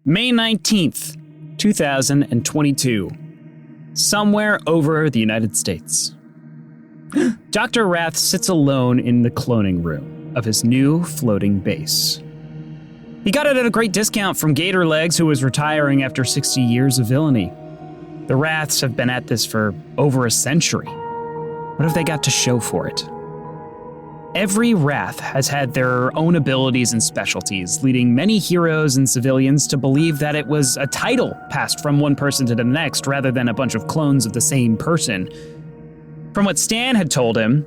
May 19th, 2022. Somewhere over the United States. Dr. Wrath sits alone in the cloning room of his new floating base. He got it at a great discount from Gator Legs, who was retiring after 60 years of villainy. The Wraths have been at this for over a century. What have they got to show for it? Every Wrath has had their own abilities and specialties, leading many heroes and civilians to believe that it was a title passed from one person to the next rather than a bunch of clones of the same person. From what Stan had told him,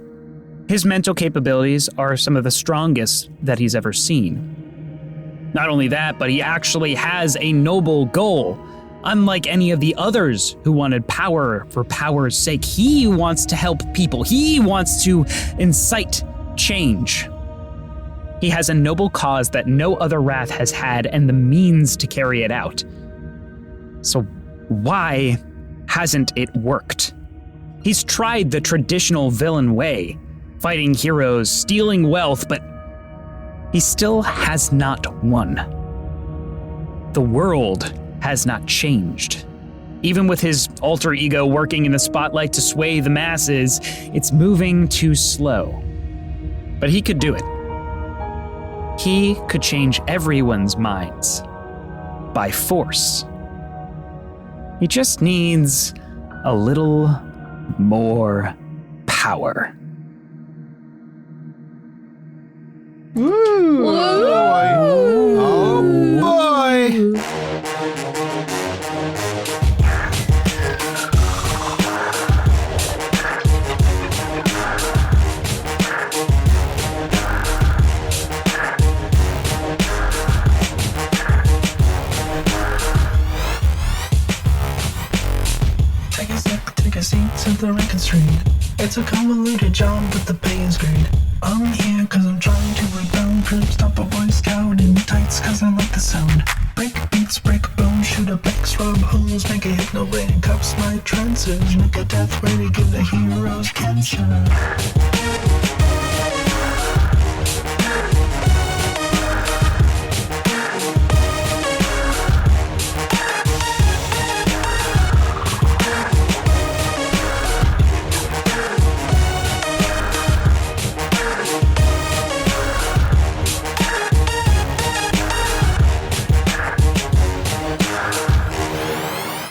his mental capabilities are some of the strongest that he's ever seen. Not only that, but he actually has a noble goal. Unlike any of the others who wanted power for power's sake, he wants to help people. He wants to incite change. He has a noble cause that no other Wrath has had and the means to carry it out. So why hasn't it worked? He's tried the traditional villain way, fighting heroes, stealing wealth, but he still has not won. The world has not changed. Even with his alter ego working in the spotlight to sway the masses, it's moving too slow. But he could do it. He could change everyone's minds by force. He just needs a little more power. Ooh. Oh boy! Take a seat to the record street. It's a convoluted job, but the pay is great. I'm here cause I'm trying to rebound. Crib stop a Boy Scout in tights cause I like the sound. Break beats, break bones, shoot up X, rub holes, make a hit, no rain, cups my trances. Make a death ready, give the heroes cancer.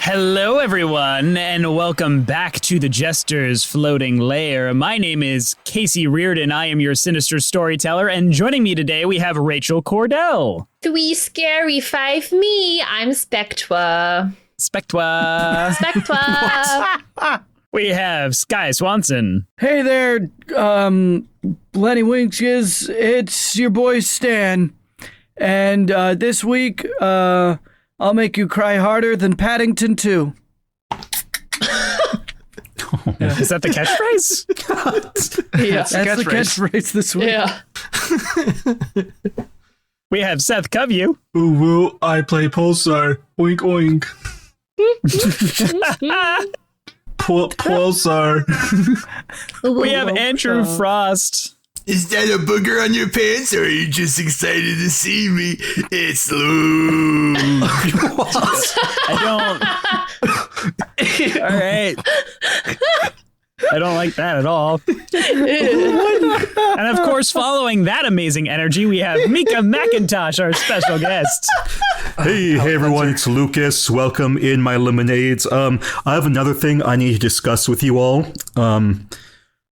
Hello, everyone, and welcome back to the Jesters Floating Lair. My name is Casey Reardon. I am your Sinister Storyteller, and joining me today, we have Rachel Kordell. 3 scary 5 me. I'm Spectra. Spectra. We have Sky Swanson. Hey there, Lennyopolis. It's your boy Stan. And this week, I'll make you cry harder than Paddington 2. Is that the catchphrase? Yeah. That's the catchphrase this week. Yeah. We have Seth Coveyou. Ooh, woo, I play Pulsar. Oink oink. Pulsar. We have Andrew Frost. Is that a booger on your pants, or are you just excited to see me? It's Loog. All right. I don't like that at all. And of course, following that amazing energy, we have Mika McIntosh, our special guest. Hey everyone, it's Lukas. Welcome in my lemonades. I have another thing I need to discuss with you all.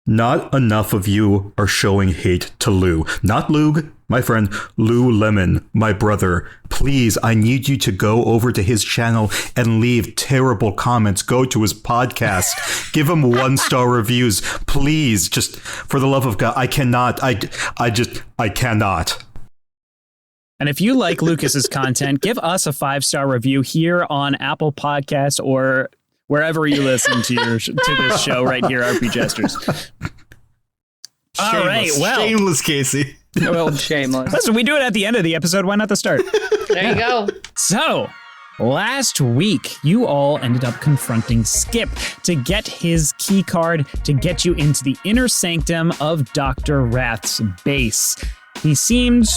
Not enough of you are showing hate to Lou. Not Loog, my friend, Lou Lemon, my brother. Please, I need you to go over to his channel and leave terrible comments. Go to his podcast. Give him 1-star reviews. Please, just for the love of God, I cannot. I cannot. And if you like Lucas's content, give us a 5-star review here on Apple Podcasts or wherever you listen to this show right here, RP Jesters. All right, well. Shameless, Casey. Well, shameless. Listen, we do it at the end of the episode. Why not the start? There you go. So, last week, you all ended up confronting Skip to get his key card to get you into the inner sanctum of Dr. Wrath's base. He seemed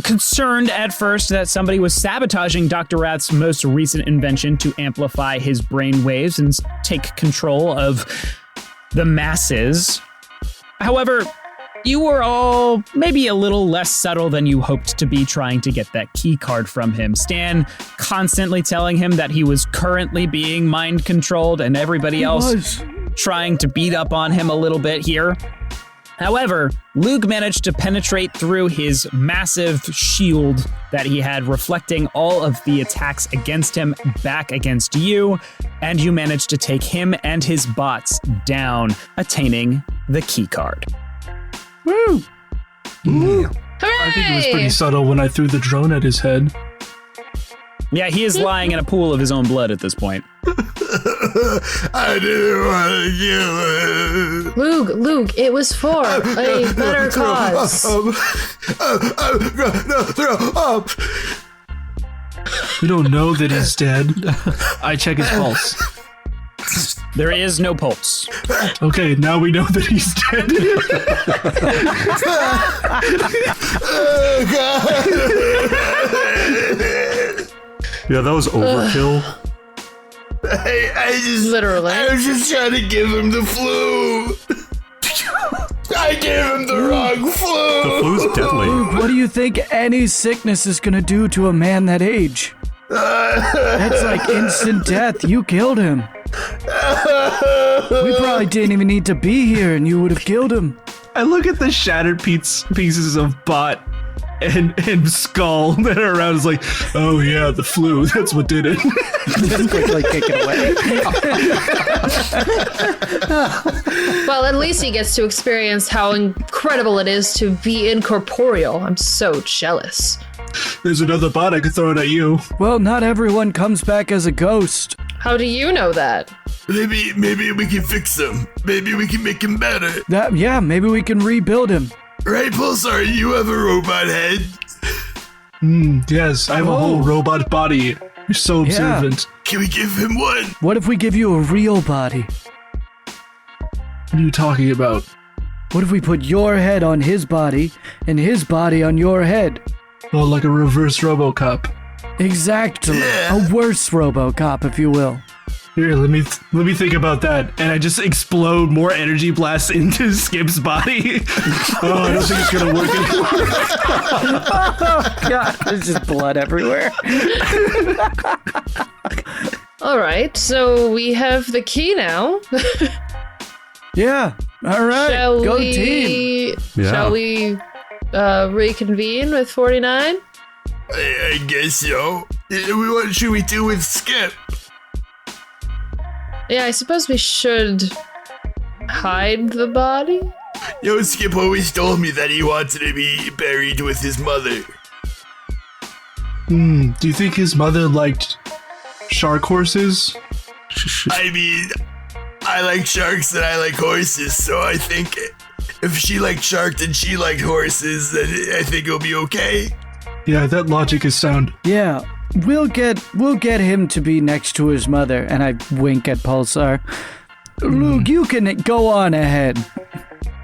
concerned at first that somebody was sabotaging Dr. Rath's most recent invention to amplify his brain waves and take control of the masses. However, you were all maybe a little less subtle than you hoped to be trying to get that key card from him. Stan constantly telling him that he was currently being mind controlled and everybody else trying to beat up on him a little bit here. However, Loog managed to penetrate through his massive shield that he had, reflecting all of the attacks against him back against you, and you managed to take him and his bots down, attaining the key card. Woo! Hooray! Hooray! I think it was pretty subtle when I threw the drone at his head. Yeah, he is lying in a pool of his own blood at this point. I didn't want to kill him. Loog, it was for a better cause. Throw up. We don't know that he's dead. I check his pulse. There is no pulse. Okay, now we know that he's dead. Oh, God. Yeah, that was overkill. Literally. I was just trying to give him the flu. I gave him the wrong flu. The flu's deadly. What do you think any sickness is gonna do to a man that age? That's like instant death. You killed him. We probably didn't even need to be here and you would have killed him. I look at the shattered pieces of bot and skull that are around. It's like, oh yeah, the flu. That's what did it. Just quickly kick it away. Well, at least he gets to experience how incredible it is to be incorporeal. I'm so jealous. There's another bot I could throw it at you. Well, not everyone comes back as a ghost. How do you know that? Maybe we can fix him. Maybe we can make him better. Maybe we can rebuild him. Right, Pulsar, you have a robot head. Yes, I have a whole robot body. You're so observant. Can we give him one? What if we give you a real body? What are you talking about? What if we put your head on his body and his body on your head? Oh, like a reverse RoboCop. Exactly. Yeah. A worse RoboCop, if you will. Here, let me think about that. And I just explode more energy blasts into Skip's body. Oh, I don't think it's gonna work anymore. Oh, God. There's just blood everywhere. All right, so we have the key now. Yeah. All right. Go team. Yeah. Shall we reconvene with 49? I guess so. What should we do with Skip? Yeah, I suppose we should hide the body. Skip always told me that he wanted to be buried with his mother. Do you think his mother liked shark horses? I mean, I like sharks and I like horses, so I think if she liked sharks and she liked horses, then I think it'll be okay. Yeah, that logic is sound. Yeah. We'll get him to be next to his mother, and I wink at Pulsar. Loog, you can go on ahead.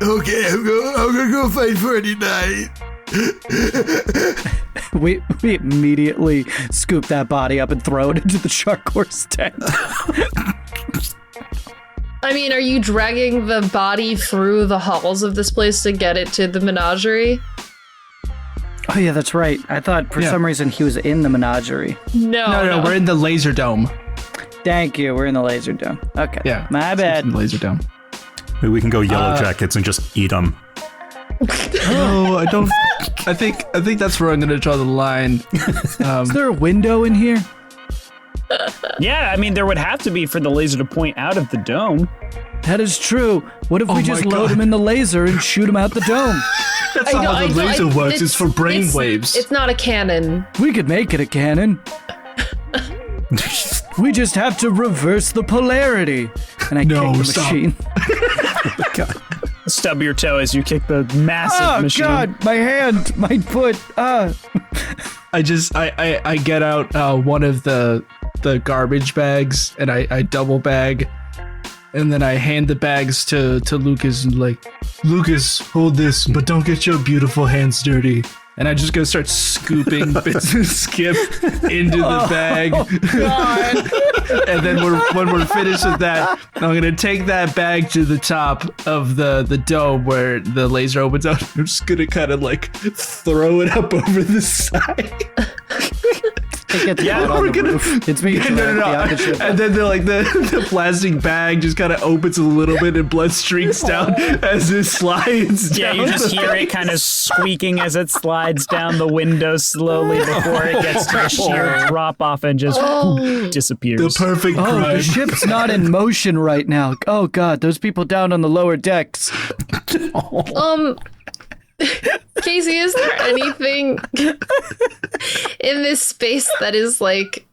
Okay, I'm gonna go fight 49. We immediately scoop that body up and throw it into the shark horse tent. I mean, are you dragging the body through the halls of this place to get it to the menagerie? Oh yeah, that's right. I thought for some reason he was in the menagerie. No, we're in the laser dome. Thank you. We're in the laser dome. Okay. Yeah. My bad. In the laser dome. Maybe we can go Yellow Jackets and just eat them. No, I don't. I think that's where I'm gonna draw the line. Is there a window in here? Yeah, I mean, there would have to be for the laser to point out of the dome. That is true. What if we just load him in the laser and shoot him out the dome? That's not how the laser works. It's for brain waves. It's not a cannon. We could make it a cannon. We just have to reverse the polarity. And I kick the machine. God. Stub your toe as you kick the massive machine. Oh God, my hand, my foot. I get out one of the garbage bags and I double bag, and then I hand the bags to Lukas and like, Lukas, hold this, but don't get your beautiful hands dirty. and I just go start scooping bits of Skip into the bag. And then when we're finished with that, I'm gonna take that bag to the top of the dome where the laser opens out. I'm just gonna kind of like throw it up over the side. It's me. No. And then the plastic bag just kind of opens a little bit and blood streaks down as it slides down. Yeah, you just hear it kind of squeaking as it slides down the window slowly before it gets to a sheer drop off and just disappears. The perfect crime. The ship's not in motion right now. Oh God, those people down on the lower decks. Casey, is there anything in this space that is like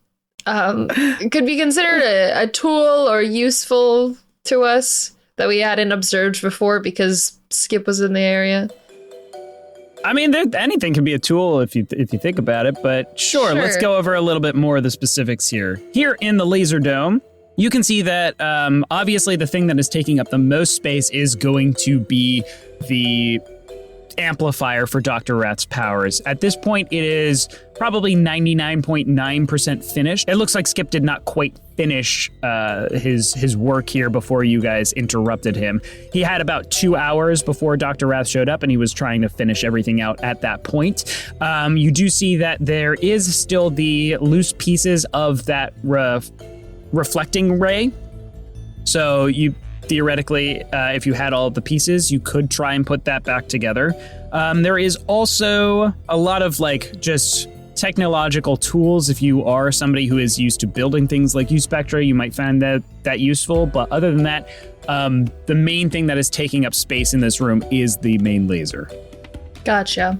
could be considered a tool or useful to us that we hadn't observed before because Skip was in the area? I mean, anything can be a tool if you think about it, but sure, let's go over a little bit more of the specifics here. Here in the laser dome, you can see that obviously the thing that is taking up the most space is going to be the amplifier for Dr. Rath's powers. At this point, it is probably 99.9% finished. It looks like Skip did not quite finish his work here before you guys interrupted him. He had about 2 hours before Dr. Rath showed up, and he was trying to finish everything out at that point. You do see that there is still the loose pieces of that reflecting ray. So you theoretically, if you had all of the pieces, you could try and put that back together. There is also a lot of just technological tools. If you are somebody who is used to building things like you, Spectra, you might find that useful. But other than that, the main thing that is taking up space in this room is the main laser. Gotcha.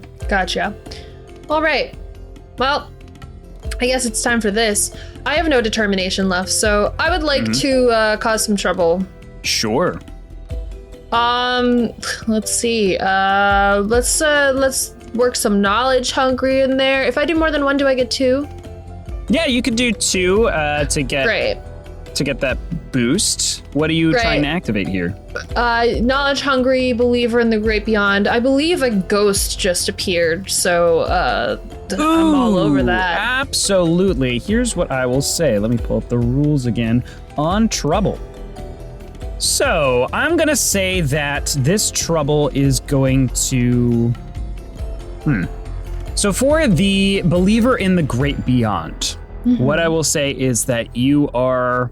All right. Well, I guess it's time for this. I have no determination left, so I would like to cause some trouble. Sure. Let's see. Let's work some knowledge hungry in there. If I do more than one, do I get 2? Yeah, you could do 2 to get that boost. What are you trying to activate here? Knowledge hungry, believer in the great beyond. I believe a ghost just appeared, so I'm all over that. Absolutely. Here's what I will say. Let me pull up the rules again on trouble. So I'm going to say that this trouble is going to... So for the believer in the great beyond, what I will say is that you are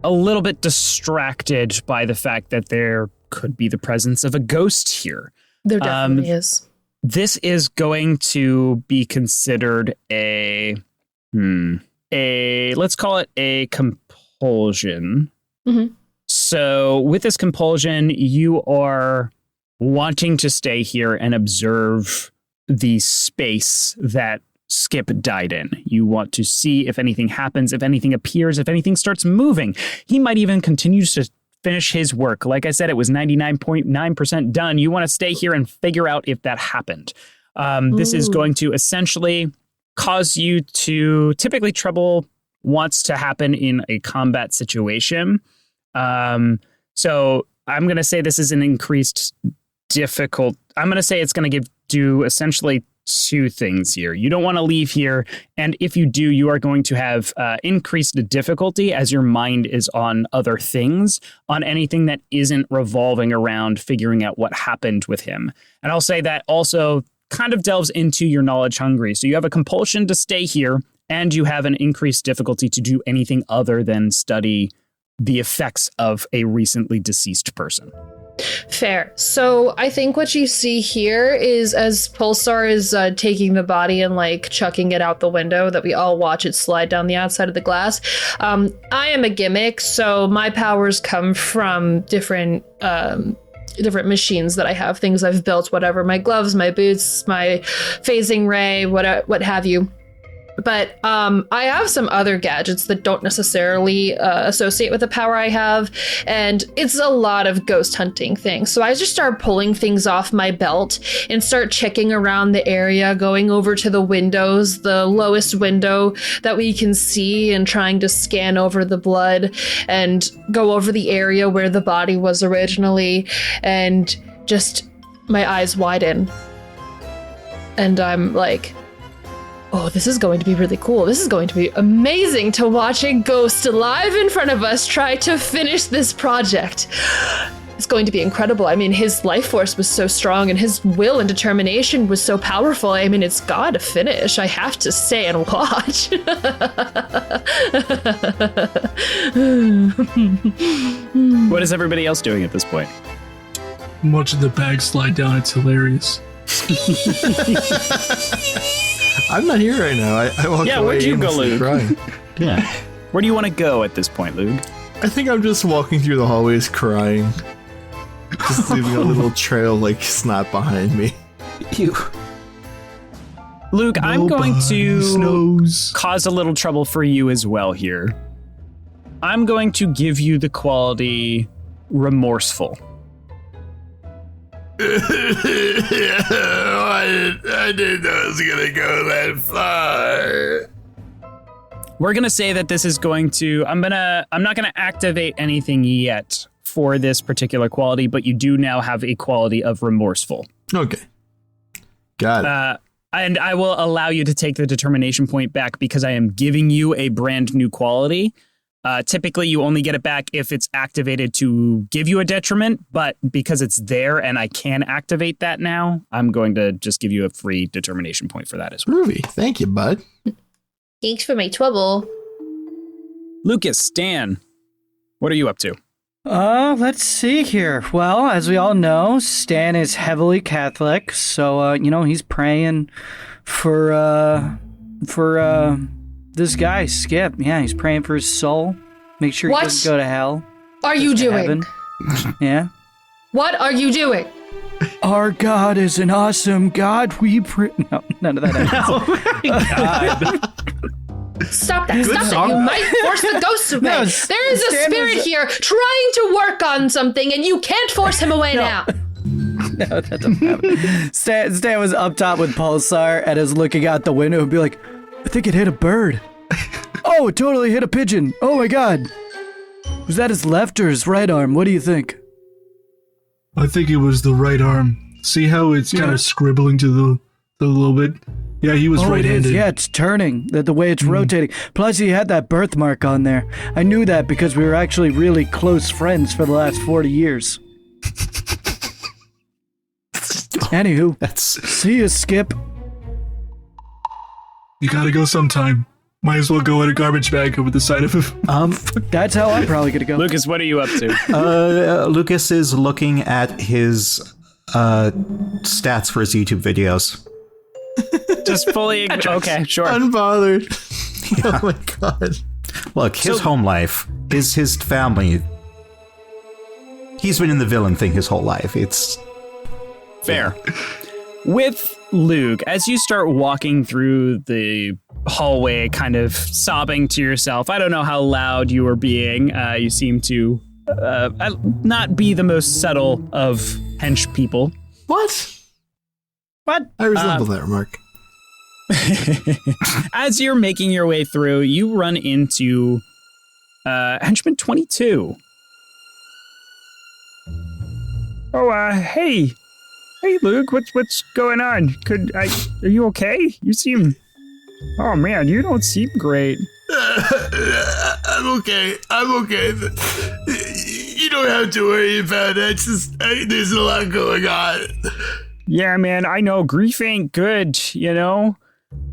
a little bit distracted by the fact that there could be the presence of a ghost here. There definitely is. This is going to be considered let's call it a compulsion. So with this compulsion, you are wanting to stay here and observe the space that Skip died in. You want to see if anything happens, if anything appears, if anything starts moving. He might even continue to finish his work. Like I said, it was 99.9% done. You want to stay here and figure out if that happened. This is going to essentially cause you to... Typically, trouble wants to happen in a combat situation. So I'm going to say this is an increased difficult. I'm going to say it's going to do essentially 2 things here. You don't want to leave here. And if you do, you are going to have increased difficulty as your mind is on other things, on anything that isn't revolving around figuring out what happened with him. And I'll say that also kind of delves into your knowledge hungry. So you have a compulsion to stay here, and you have an increased difficulty to do anything other than study the effects of a recently deceased person. Fair. So I think what you see here is as Pulsar is taking the body and chucking it out the window that we all watch it slide down the outside of the glass. I am a gimmick, so my powers come from different machines that I have, things I've built, whatever, my gloves, my boots, my phasing ray, what have you. But I have some other gadgets that don't necessarily associate with the power I have, and it's a lot of ghost hunting things. So I just start pulling things off my belt and start checking around the area, going over to the windows, the lowest window that we can see, and trying to scan over the blood and go over the area where the body was originally, and just my eyes widen. And I'm like, oh, this is going to be really cool. This is going to be amazing to watch a ghost alive in front of us try to finish this project. It's going to be incredible. I mean, his life force was so strong and his will and determination was so powerful. I mean, it's got to finish. I have to stay and watch. What is everybody else doing at this point? I'm watching the bag slide down. It's hilarious. I'm not here right now. I walked away. Where'd you go, aimlessly Luke? crying. Yeah. Where do you want to go at this point, Loog? I think I'm just walking through the hallways crying. Just leaving a little trail like snot behind me. You. Luke, I'm going to Knows. cause a little trouble for you as well here. I'm going to give you the quality remorseful. I didn't know it was gonna go that far. We're gonna say that this is going to. I'm not gonna activate anything yet for this particular quality, but you do now have a quality of remorseful. Okay. Got it. And I will allow you to take the determination point back because I am giving you a brand new quality. Typically, you only get it back if it's activated to give you a detriment, but because it's there and I can activate that now, I'm going to just give you a free determination point for that as well. Groovy. Thank you, bud. Thanks for my trouble. Lucas, Stan, what are you up to? Let's see here. Well, as we all know, Stan is heavily Catholic, so he's praying for this guy, Skip. Yeah, he's praying for his soul. Make sure he What doesn't go to hell. are you goes to doing? heaven. Yeah. What are you doing? Our God is an awesome God. We pray. No, none of that. Stop that. Stop that. You might force the ghost away. No, there is a Stan spirit was- here trying to work on something, and you can't force him away now. No, that doesn't happen. Stan was up top with Pulsar and is looking out the window and be like, I think it hit a bird. Oh, it totally hit a pigeon. Oh my God. Was that his left or his right arm? What do you think? I think it was the right arm. See how it's kind of scribbling to the little bit? Yeah, he was It is. right-handed. Yeah, it's turning. The way it's rotating. Plus, he had that birthmark on there. I knew that because we were actually really close friends for the last 40 years. Anywho, see you, Skip. You gotta go sometime. Might as well go in a garbage bag over the side of him. That's how I'm probably gonna go. Lucas, what are you up to? Lucas is looking at his stats for his YouTube videos. Just fully. Okay, sure. Unbothered. Oh my God. Look, his home life, his family. He's been in the villain thing his whole life. It's Fair. With Loog, as you start walking through the hallway, kind of sobbing to yourself, I don't know how loud you were being. You seem to not be the most subtle of hench people. What? What? I resemble that remark. As you're making your way through, you run into henchman 22. Oh, hey, Luke, what's going on? Are you okay? You seem, oh man, you don't seem great. I'm okay. You don't have to worry about it. It's just, there's a lot going on. Yeah, man, I know grief ain't good, you know?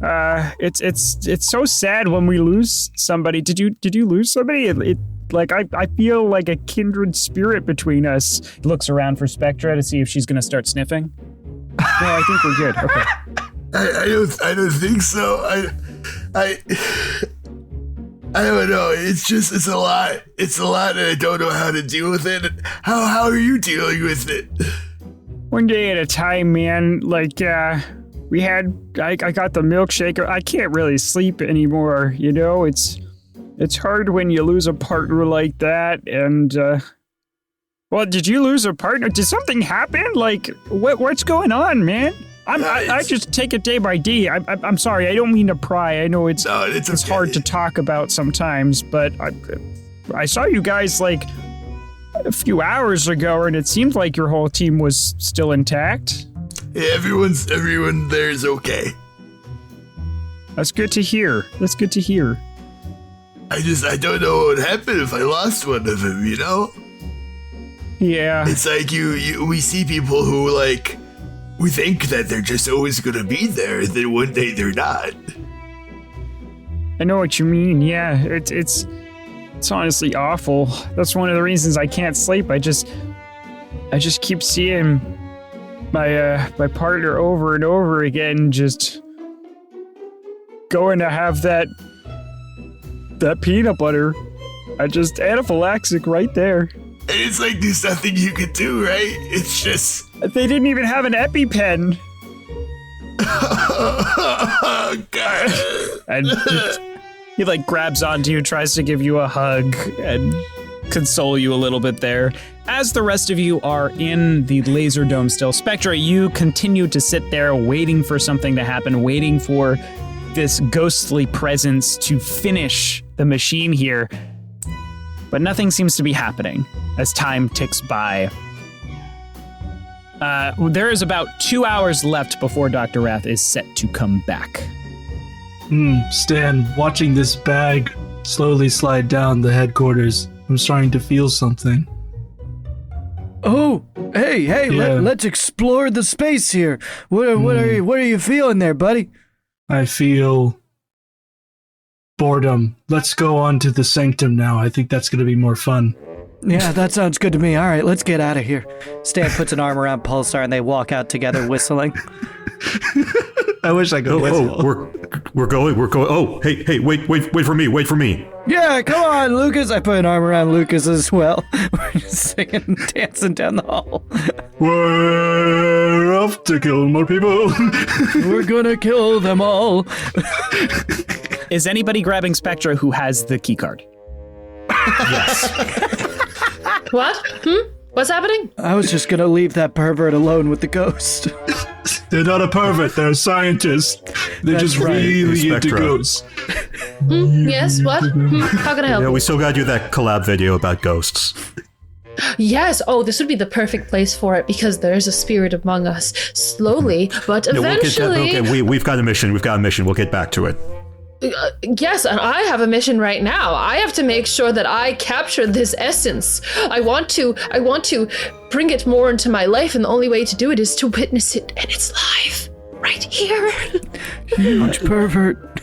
It's so sad when we lose somebody. Did you lose somebody? I feel like a kindred spirit between us. He looks around for Spectra to see if she's gonna start sniffing. No, I think we're good. Okay. I don't think so. I don't know. It's a lot. It's a lot, and I don't know how to deal with it. How are you dealing with it? One day at a time, man. I got the milkshake. I can't really sleep anymore. You know, it's hard when you lose a partner like that. And well, did you lose a partner? Did something happen? What's going on, man? I just take it day by day. I'm sorry. I don't mean to pry. I know it's okay. hard to talk about sometimes, but I saw you guys a few hours ago, and it seemed like your whole team was still intact. Everyone there is okay. That's good to hear. That's good to hear. I don't know what would happen if I lost one of them, you know? Yeah. It's like we see people who, like, we think that they're just always gonna be there, and then one day they're not. I know what you mean. Yeah, it's honestly awful. That's one of the reasons I can't sleep. I just keep seeing my partner over and over again, just going to have that peanut butter. I just anaphylaxis right there. And it's like there's nothing you can do, right? It's just They didn't even have an EpiPen. oh, God. And he like grabs onto you, tries to give you a hug and console you a little bit there. As the rest of you are in the laser dome still, Spectra, you continue to sit there waiting for something to happen, waiting for this ghostly presence to finish the machine here. But nothing seems to be happening as time ticks by. There is about 2 hours left before Dr. Wrath is set to come back. Stan, watching this bag slowly slide down the headquarters, I'm starting to feel something. Oh, hey, Yeah. let's explore the space here. What are you feeling there, buddy? I feel boredom. Let's go on to the sanctum now. I think that's going to be more fun. Yeah, that sounds good to me. All right, let's get out of here. Stan puts an arm around Pulsar and they walk out together whistling. I wish I could whistle. We're going. Oh, hey, wait for me. Yeah, come on, Lukas. I put an arm around Lukas as well. We're just singing and dancing down the hall. We're off to kill more people. We're gonna kill them all. Is anybody grabbing Spectra who has the keycard? Yes. What? What's happening? I was just gonna leave that pervert alone with the ghost. They're not a pervert. They're a scientist. They're That's just right. really into Spectra. ghosts. Yes, what? How can I help? Yeah, we still gotta do that collab video about ghosts. Yes. Oh, this would be the perfect place for it because there's a spirit among us. Slowly, but Yeah, eventually. we've got a mission. We'll get back to it. Yes, and I have a mission right now. I have to make sure that I capture this essence. I want to bring it more into my life, and the only way to do it is to witness it, and it's live right here. Huge pervert.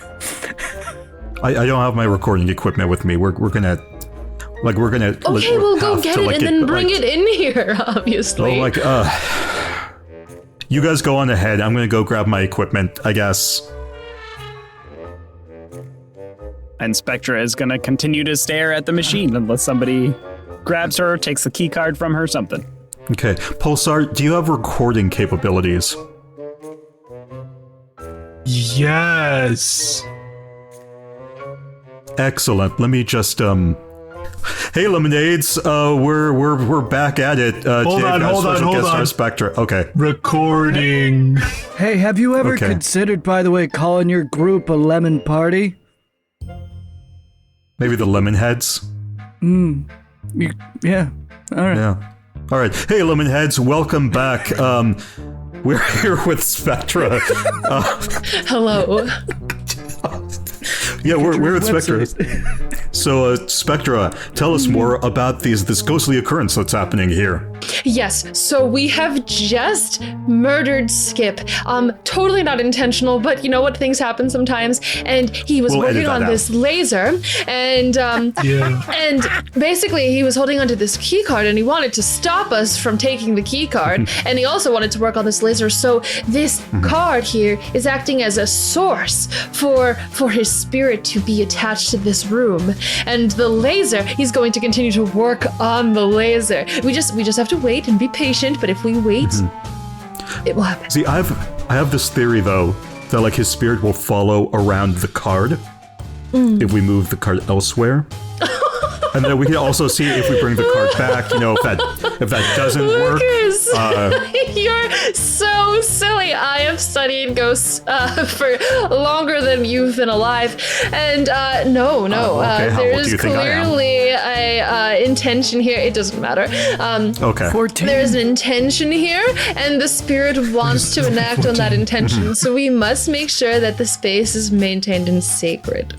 I don't have my recording equipment with me. We're gonna. Okay, we'll go get it and then bring it in here. Obviously. You guys go on ahead. I'm gonna go grab my equipment, I guess. And Spectra is going to continue to stare at the machine unless somebody grabs her, takes the key card from her, something. Okay, Pulsar, do you have recording capabilities? Yes. Excellent. Let me just Hey, Lemonades. We're back at it. Hold on. Spectra. Okay. Recording. Hey, have you ever Okay. considered, by the way, calling your group a lemon party? Maybe the Lemonheads. Yeah. All right. Yeah. All right. Hey, Lemonheads. Welcome back. We're here with Spectra. Hello. Yeah, we're with Spectra. So, Spectra, tell us more about this ghostly occurrence that's happening here. Yes, so we have just murdered Skip. Totally not intentional, but you know what? Things happen sometimes. And he was We'll edit working on that this laser, and Yeah. and basically he was holding onto this key card, and he wanted to stop us from taking the key card, and he also wanted to work on this laser. So this card here is acting as a source for his spirit to be attached to this room. And the laser, he's going to continue to work on the laser. We just have to wait and be patient, but if we wait, it will happen. See, I have this theory though that like his spirit will follow around the card if we move the card elsewhere. And then we can also see if we bring the card back, if that If that doesn't work, You're so silly. I have studied ghosts for longer than you've been alive, and no. okay. What There's do you think I am? clearly a intention here. It doesn't matter. Okay. 14. There's an intention here, and the spirit wants to enact on that intention. So we must make sure that the space is maintained and sacred.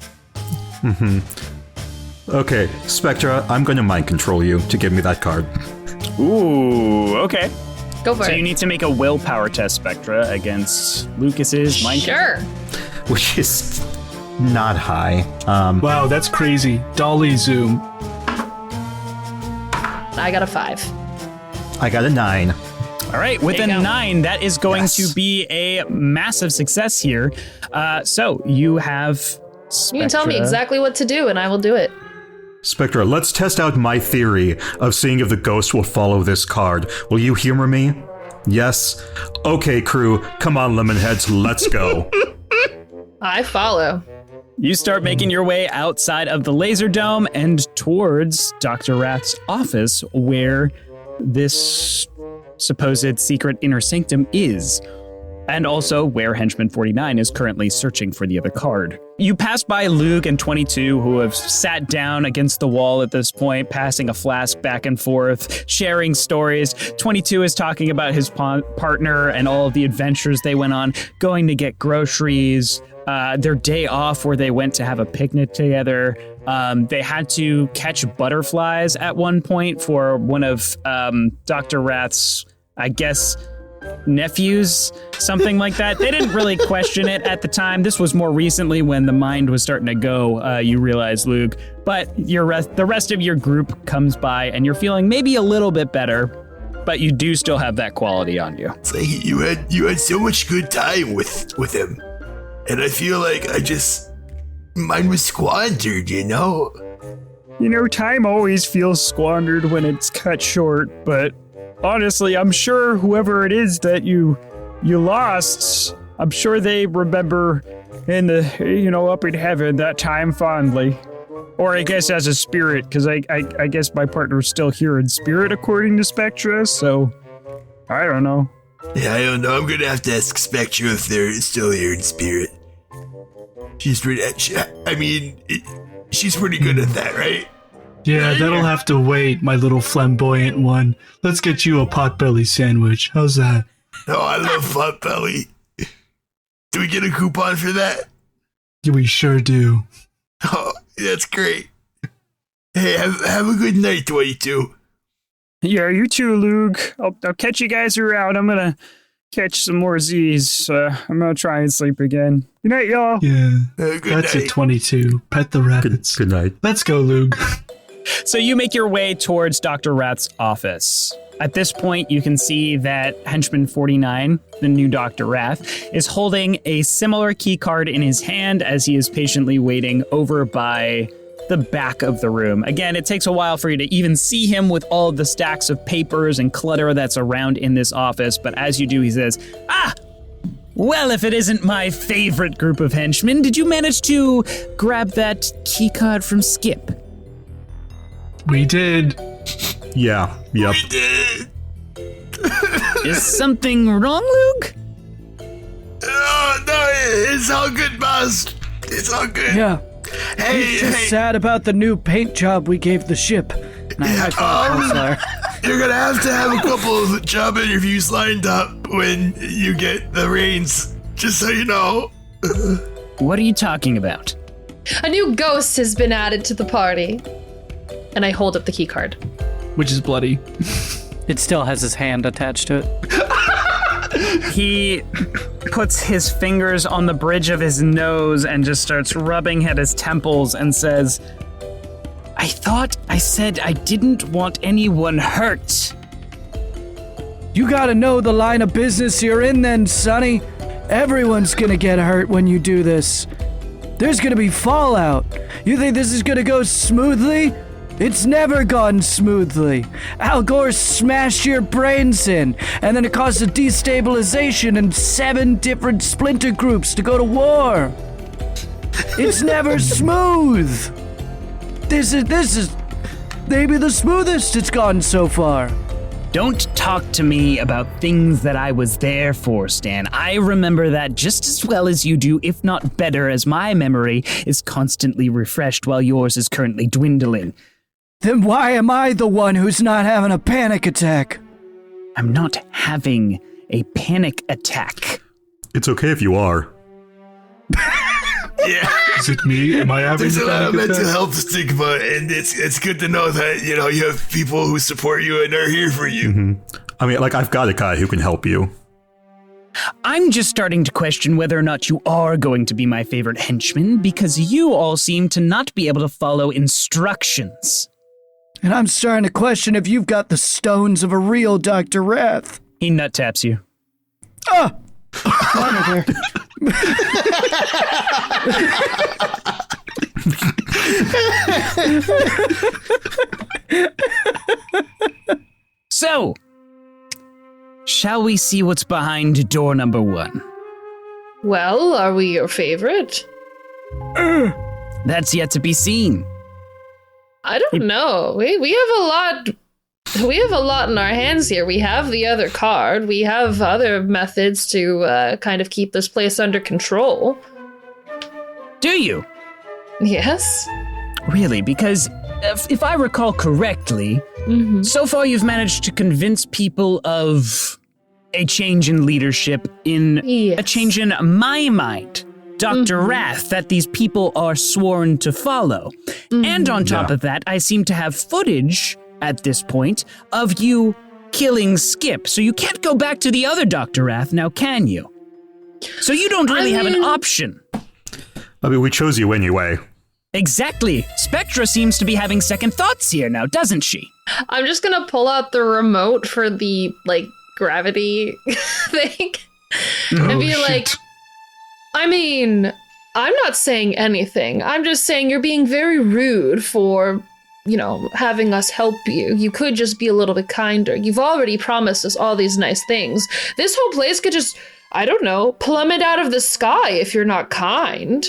Okay, Spectra, I'm going to mind control you to give me that card. Ooh, okay. Go for So it. you need to make a willpower test, Spectra, against Lucas's mind. Sure. Which is not high. Wow, that's crazy. Dolly zoom. I got a 5. I got a 9. All right, with a There you go. 9, that is going Yes. to be a massive success here. So you have Spectra. You can tell me exactly what to do, and I will do it. Spectra, let's test out my theory of seeing if the ghost will follow this card. Will you humor me? Yes? Okay, crew, come on, Lemonheads, let's go. I follow. You start making your way outside of the laser dome and towards Dr. Rath's office, where this supposed secret inner sanctum is, and also where Henchman 49 is currently searching for the other card. You pass by Loog and 22, who have sat down against the wall at this point, passing a flask back and forth, sharing stories. 22 is talking about his partner and all of the adventures they went on, going to get groceries, their day off where they went to have a picnic together. They had to catch butterflies at one point for one of Dr. Rath's, I guess, nephews, something like that. They didn't really question it at the time. This was more recently when the mind was starting to go, you realize, Loog. But the rest of your group comes by and you're feeling maybe a little bit better, but you do still have that quality on you. It's like you had so much good time with him, and I feel like mine was squandered, you know? You know, time always feels squandered when it's cut short, but honestly, I'm sure whoever it is that you lost, I'm sure they remember in the, up in heaven that time fondly. Or I guess as a spirit, because I guess my partner's still here in spirit according to Spectra, so I don't know. Yeah, I don't know. I'm gonna have to ask Spectra if they're still here in spirit. She's pretty good at that, right? Yeah, that'll have to wait, my little flamboyant one. Let's get you a potbelly sandwich. How's that? Oh, I love Potbelly. Do we get a coupon for that? We sure do. Oh, that's great. Hey, have a good night, 22. Yeah, you too, Loog. I'll catch you guys around. I'm gonna catch some more Z's. I'm gonna try and sleep again. Good night, y'all. Yeah, Good that's night. at 22. Pet the rabbits. Good night. Let's go, Loog. So you make your way towards Dr. Rath's office. At this point, you can see that Henchman 49, the new Dr. Rath, is holding a similar key card in his hand as he is patiently waiting over by the back of the room. Again, it takes a while for you to even see him with all of the stacks of papers and clutter that's around in this office, but as you do, he says, well, if it isn't my favorite group of henchmen, did you manage to grab that key card from Skip? We did. Yeah, yep. We did. Is something wrong, Luke? Oh, no, it's all good, boss. It's all good. Yeah. Hey, Just sad about the new paint job we gave the ship. Nice Pulsar. you're gonna have to have a couple of job interviews lined up when you get the reins, just so you know. What are you talking about? A new ghost has been added to the party. And I hold up the key card. Which is bloody. It still has his hand attached to it. He puts his fingers on the bridge of his nose and just starts rubbing at his temples and says, I thought I said I didn't want anyone hurt. You gotta know the line of business you're in then, Sonny. Everyone's gonna get hurt when you do this. There's gonna be fallout. You think this is gonna go smoothly? It's never gone smoothly. Al Gore smashed your brains in, and then it caused a destabilization and 7 different splinter groups to go to war. It's never smooth. This is maybe the smoothest it's gone so far. Don't talk to me about things that I was there for, Stan. I remember that just as well as you do, if not better, as my memory is constantly refreshed while yours is currently dwindling. Then why am I the one who's not having a panic attack? I'm not having a panic attack. It's okay if you are. Yeah. Is it me? Am I having There's a lot of panic mental attack? health stigma, and it's good to know that, you know, you have people who support you and are here for you. I mean, like, I've got a guy who can help you. I'm just starting to question whether or not you are going to be my favorite henchman, because you all seem to not be able to follow instructions. And I'm starting to question if you've got the stones of a real Dr. Wrath. He nut taps you. Ah! Monitor. So, shall we see what's behind door number 1? Well, are we your favorite? That's yet to be seen. I don't know. We have a lot. We have a lot in our hands here. We have the other card. We have other methods to kind of keep this place under control. Do you? Yes. Really? Because if I recall correctly, so far you've managed to convince people of a change in leadership, in a change in my mind, Dr. Wrath, that these people are sworn to follow. And on top of that, I seem to have footage at this point of you killing Skip. So you can't go back to the other Dr. Wrath now, can you? So you don't really have an option. I mean, we chose you anyway. Exactly. Spectra seems to be having second thoughts here now, doesn't she? I'm just gonna pull out the remote for the, like, gravity thing and be like, I mean, I'm not saying anything. I'm just saying you're being very rude for, you know, having us help you. You could just be a little bit kinder. You've already promised us all these nice things. This whole place could just, I don't know, plummet out of the sky if you're not kind.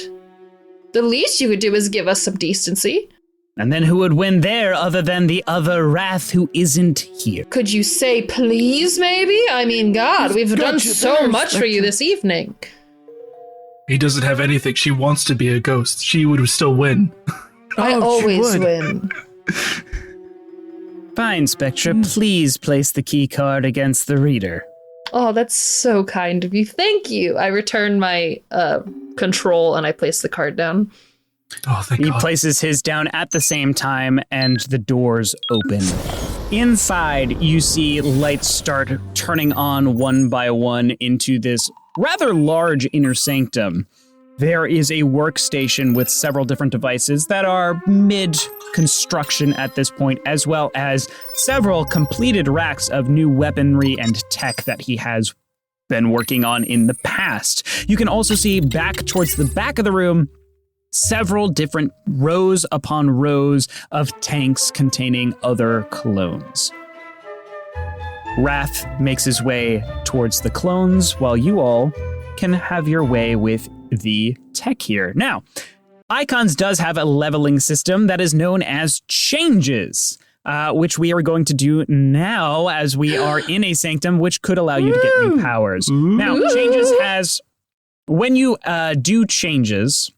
The least you could do is give us some decency. And then who would win there other than the other Wrath who isn't here? Could you say please, maybe? I mean, God, we've done so much for you this evening. He doesn't have anything. She wants to be a ghost. She would still win. I always win. Fine, Spectra, please place the key card against the reader. Oh, that's so kind of you. Thank you. I return my control and I place the card down. Oh, thank He God. places his down at the same time, and the doors open. Inside, you see lights start turning on one by one into this rather large inner sanctum. There is a workstation with several different devices that are mid-construction at this point, as well as several completed racks of new weaponry and tech that he has been working on in the past. You can also see back towards the back of the room several different rows upon rows of tanks containing other clones. Wrath makes his way towards the clones while you all can have your way with the tech here. Now, Icons does have a leveling system that is known as changes, which we are going to do now as we are in a sanctum, which could allow you to get new powers. Now, changes has, when you do changes,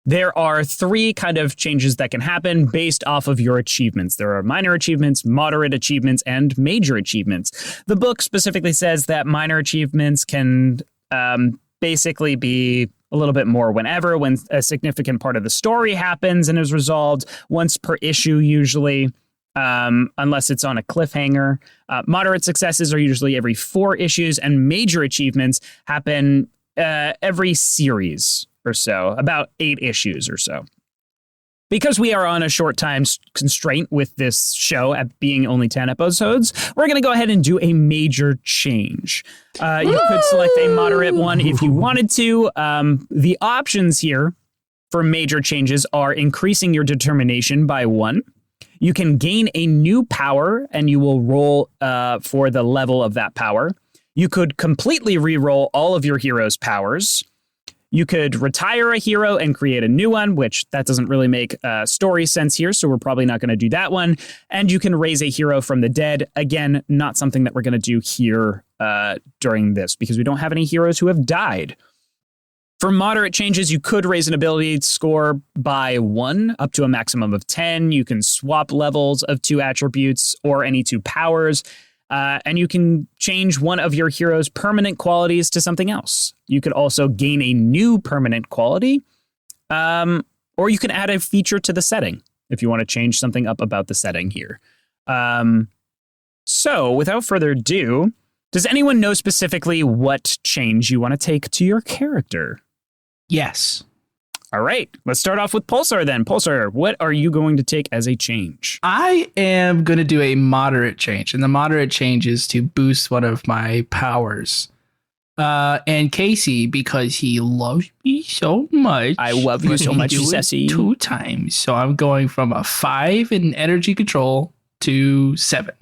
there are 3 kind of changes that can happen based off of your achievements. There are minor achievements, moderate achievements, and major achievements. The book specifically says that minor achievements can basically be a little bit more when a significant part of the story happens and is resolved once per issue, usually, unless it's on a cliffhanger. Moderate successes are usually every 4 issues, and major achievements happen every series or so, about 8 issues or so. Because we are on a short time constraint with this show at being only 10 episodes, we're going to go ahead and do a major change. You could select a moderate one if you wanted to. The options here for major changes are increasing your determination by 1. You can gain a new power, and you will roll for the level of that power. You could completely re-roll all of your hero's powers. You could retire a hero and create a new one, which that doesn't really make story sense here, so we're probably not going to do that one. And you can raise a hero from the dead. Again, not something that we're going to do here during this, because we don't have any heroes who have died. For moderate changes, you could raise an ability score by 1 up to a maximum of 10. You can swap levels of 2 attributes or any 2 powers. And you can change one of your hero's permanent qualities to something else. You could also gain a new permanent quality, or you can add a feature to the setting if you want to change something up about the setting here. So without further ado, does anyone know specifically what change you want to take to your character? Yes. All right, let's start off with Pulsar then. Pulsar, what are you going to take as a change? I am going to do a moderate change, and the moderate change is to boost one of my powers. And Casey, because he loves me so much. I love you so much, Ceci. 2 times. So I'm going from a 5 in energy control to 7.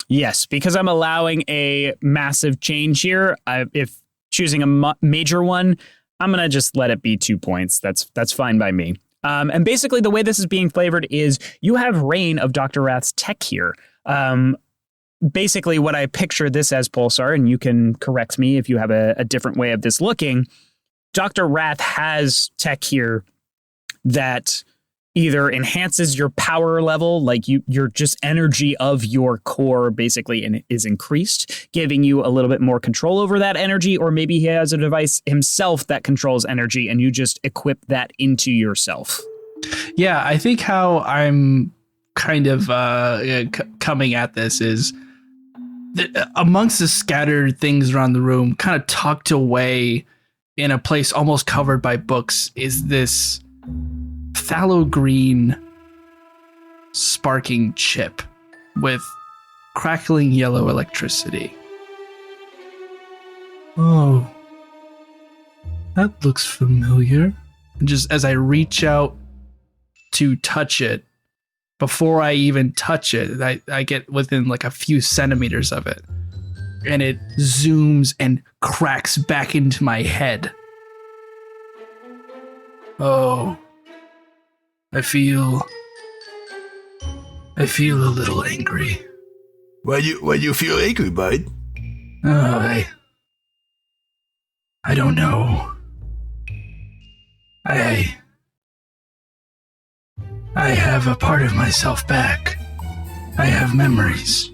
Yes, because I'm allowing a massive change here. If choosing a major one, I'm going to just let it be 2 points. That's fine by me. And basically the way this is being flavored is you have Reign of Dr. Wrath's tech here. Basically what I picture this as, Pulsar, and you can correct me if you have a different way of this looking, Dr. Wrath has tech here that either enhances your power level, like your just energy of your core basically is increased, giving you a little bit more control over that energy, or maybe he has a device himself that controls energy and you just equip that into yourself. Yeah, I think how I'm kind of coming at this is that amongst the scattered things around the room, kind of tucked away in a place almost covered by books, is this phthalo green sparking chip with crackling yellow electricity. Oh, that looks familiar. And just as I reach out to touch it, before I even touch it, I get within like a few centimeters of it, and it zooms and cracks back into my head. Oh, I feel a little angry. Why you feel angry, bud? Oh, I don't know. I have a part of myself back. I have memories.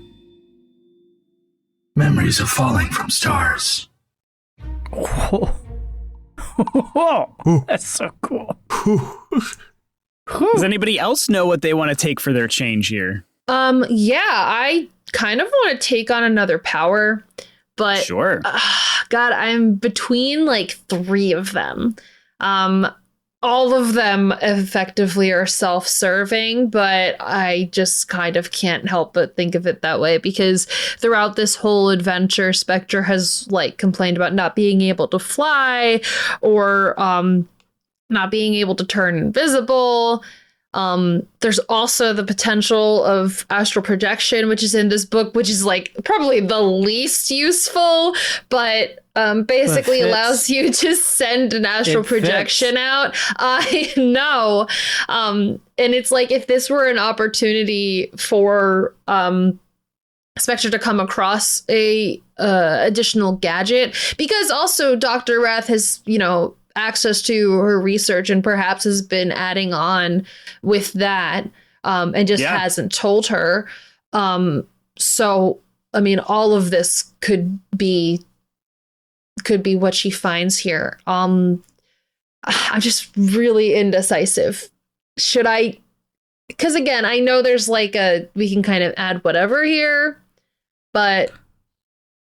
Memories of falling from stars. Whoa, that's so cool. Does anybody else know what they want to take for their change here? Yeah, I kind of want to take on another power, but sure. God, I'm between like 3 of them. All of them effectively are self-serving, but I just kind of can't help but think of it that way, because throughout this whole adventure, Spectra has like complained about not being able to fly or not being able to turn invisible. There's also the potential of astral projection, which is in this book, which is like probably the least useful, but basically allows you to send an astral projection out. I know. And it's like, if this were an opportunity for Spectra to come across a additional gadget, because also Dr. Wrath has, access to her research and perhaps has been adding on with that and just hasn't told her. So, I mean, all of this could be what she finds here. I'm just really indecisive. Should I? Because again, I know there's like we can kind of add whatever here, but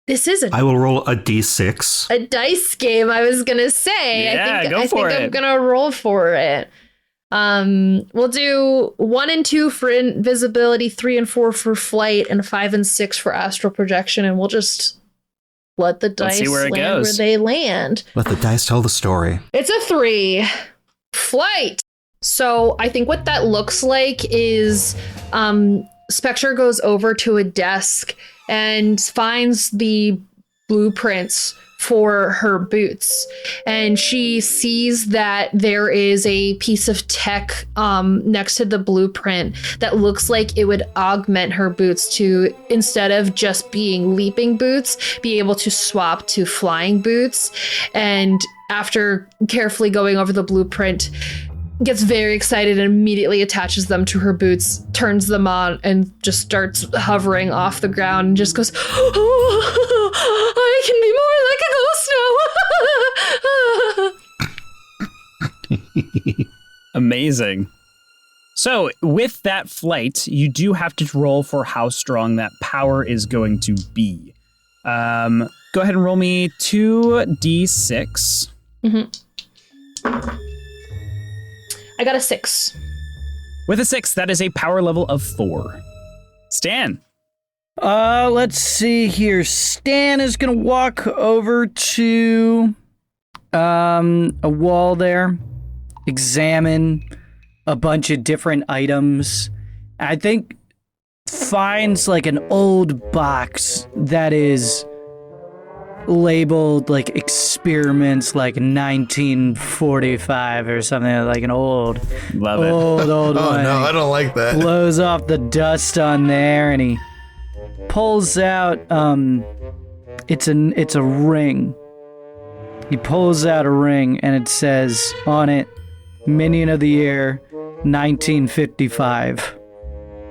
this is I will roll a d6. a dice game, I was gonna say. Yeah, I think it. I'm gonna roll for it. We'll do 1 and 2 for invisibility, 3 and 4 for flight, and 5 and 6 for astral projection, and we'll just let the dice see where it land goes. where they land. Let the dice tell the story. It's a 3. Flight. So I think what that looks like is Spectre goes over to a desk and finds the blueprints for her boots. And she sees that there is a piece of tech next to the blueprint that looks like it would augment her boots to, instead of just being leaping boots, be able to swap to flying boots. And after carefully going over the blueprint, gets very excited and immediately attaches them to her boots, turns them on, and just starts hovering off the ground and just goes, "Oh, I can be more like a ghost now." Amazing. So with that flight, you do have to roll for how strong that power is going to be. Go ahead and roll me 2d6. I got a 6. With a 6, that is a power level of 4. Stan. Let's see here. Stan is gonna walk over to a wall there, examine a bunch of different items. I think finds like an old box that is labeled like experiments like 1945 or something, like an old Love it. old Oh one. no, I don't like that. Blows off the dust on there, and he pulls out it's a ring. He pulls out a ring, and it says on it, Minion of the Year 1955.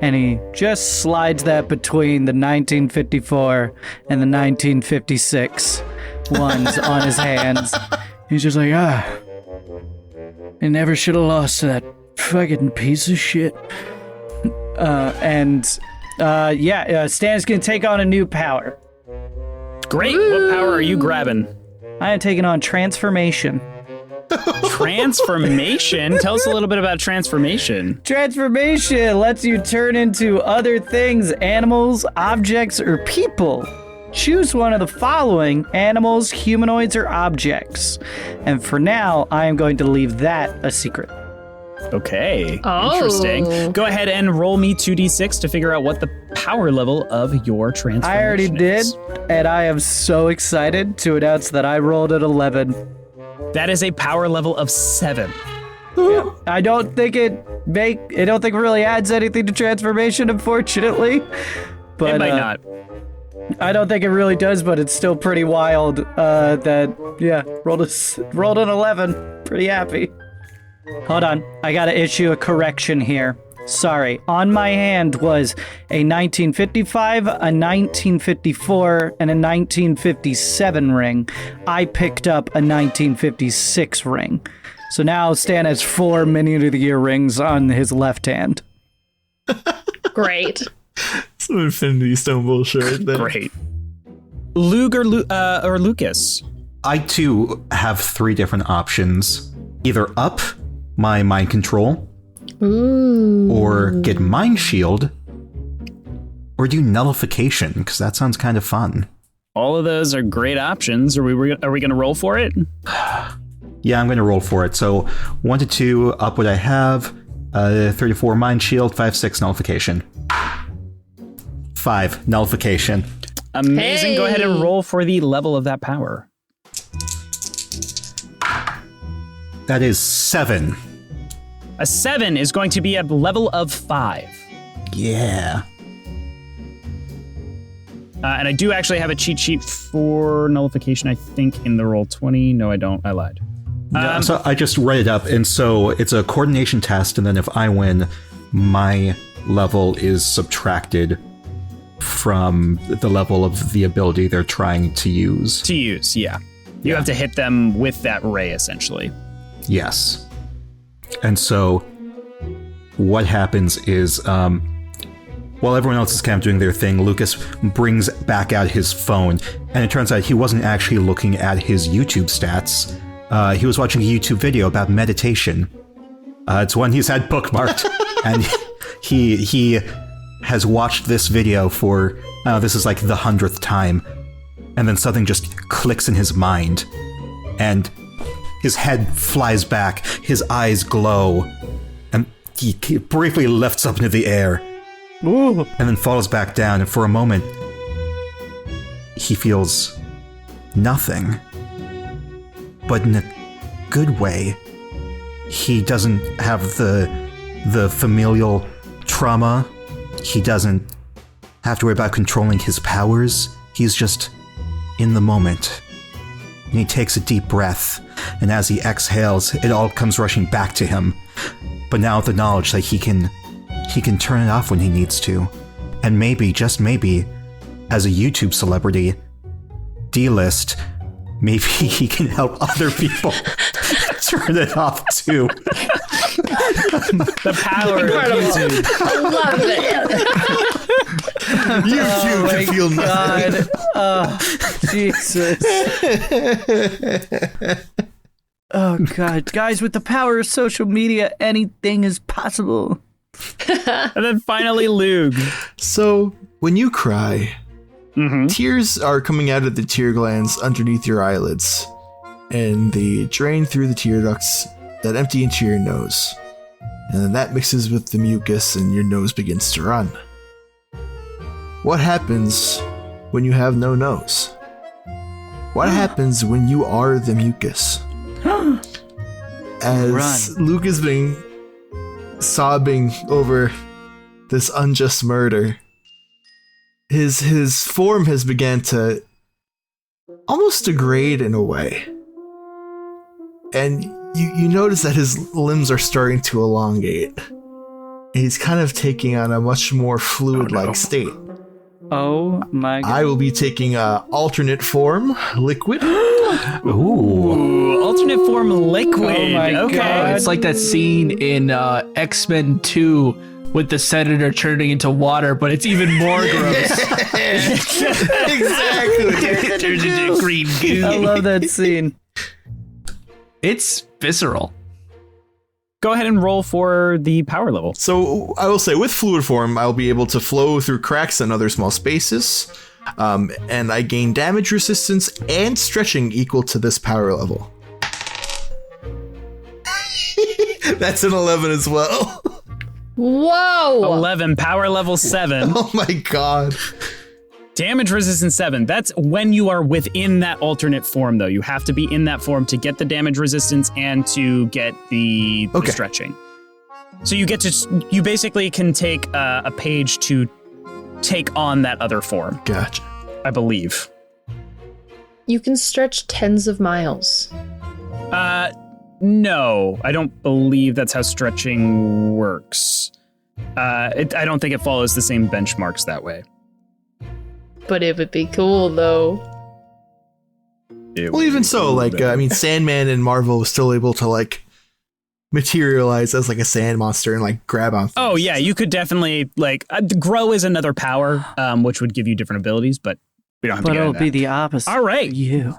And he just slides that between the 1954 and the 1956 ones on his hands. He's just like, I never should have lost to that fucking piece of shit. Stan's gonna take on a new power. Great. What power are you grabbing? I am taking on transformation. Transformation? Tell us a little bit about transformation. Transformation lets you turn into other things, animals, objects, or people. Choose one of the following: animals, humanoids, or objects. And for now, I am going to leave that a secret. Okay. Oh. Interesting. Go ahead and roll me 2d6 to figure out what the power level of your transformation I already did, is. and I am so excited to announce that I rolled an 11. That is a power level of 7. I don't think it really adds anything to transformation, unfortunately. But It might not. I don't think it really does, but it's still pretty wild. Rolled an 11. Pretty happy. Hold on, I gotta issue a correction here. Sorry, on my hand was a 1955, a 1954, and a 1957 ring. I picked up a 1956 ring. So now Stan has 4 Minion of the Year rings on his left hand. Great. Some Infinity Stone bullshit right there. Great. Loog or Lukas? I too have 3 different options. Either up my mind control, or get mind shield, or do nullification, because that sounds kind of fun. All of those are great options. Are we going to roll for it? Yeah, I'm going to roll for it. So 1 to 2, up what I have. 3 to 4, mind shield. 5, 6, nullification. 5, nullification. Amazing. Hey. Go ahead and roll for the level of that power. That is 7. A 7 is going to be a level of 5. Yeah. And I do actually have a cheat sheet for nullification, I think, in the Roll20. No, I don't. I lied. So I just read it up, and so it's a coordination test, and then if I win, my level is subtracted from the level of the ability they're trying to use. To use, yeah. You have to hit them with that ray, essentially. Yes. And so what happens is, while everyone else is kind of doing their thing, Lukas brings back out his phone, and it turns out he wasn't actually looking at his YouTube stats. He was watching a YouTube video about meditation. It's one he's had bookmarked, and he has watched this video for, this is like the 100th time, and then something just clicks in his mind, and his head flies back, his eyes glow, and he briefly lifts up into the air. Ooh. And then falls back down, and for a moment, he feels nothing. But in a good way. He doesn't have the familial trauma. He doesn't have to worry about controlling his powers. He's just in the moment. And he takes a deep breath, and as he exhales, it all comes rushing back to him. But now with the knowledge that he can turn it off when he needs to. And maybe, just maybe, as a YouTube celebrity, D-list, maybe he can help other people turn it off too. The power of YouTube. I love it. YouTube can feel nothing. Oh, Jesus. Oh, God. Guys, with the power of social media, anything is possible. And then finally, Loog. So, when you cry, tears are coming out of the tear glands underneath your eyelids, and they drain through the tear ducts that empty into your nose. And then that mixes with the mucus, and your nose begins to run. What happens when you have no nose? What happens when you are the mucus? As Luke is being sobbing over this unjust murder, his form has begun to almost degrade in a way. And you notice that his limbs are starting to elongate. He's kind of taking on a much more fluid-like state. Oh my God. I will be taking alternate form, liquid. Ooh, alternate form liquid. Oh my okay. God. It's like that scene in X-Men 2 with the Senator turning into water, but it's even more gross. Exactly. Turns into green goo. I love that scene. It's visceral. Go ahead and roll for the power level. So I will say, with fluid form, I'll be able to flow through cracks and other small spaces, and I gain damage resistance and stretching equal to this power level. That's an 11 as well. Whoa! 11, power level 7. Oh my God. Damage resistance 7. That's when you are within that alternate form, though. You have to be in that form to get the damage resistance and to get the stretching. So you basically can take a page to take on that other form. Gotcha. I believe. You can stretch tens of miles. No, I don't believe that's how stretching works. I don't think it follows the same benchmarks that way. But it would be cool, though. Well, even so, Sandman in Marvel was still able to, materialize as, a sand monster and, grab on things. Oh, yeah, you could definitely, grow is another power, which would give you different abilities, but we don't have to get into that. But it'll be the opposite. All right. For you.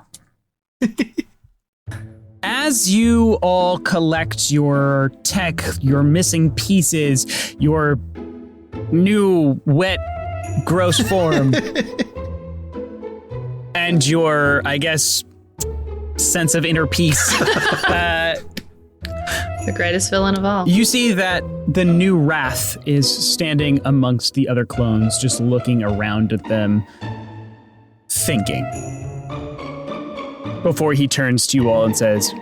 As you all collect your tech, your missing pieces, your new wet, gross form, and your, I guess, sense of inner peace, The greatest villain of all. you see that the new Wrath is standing amongst the other clones, just looking around at them, thinking. Before he turns to you all and says,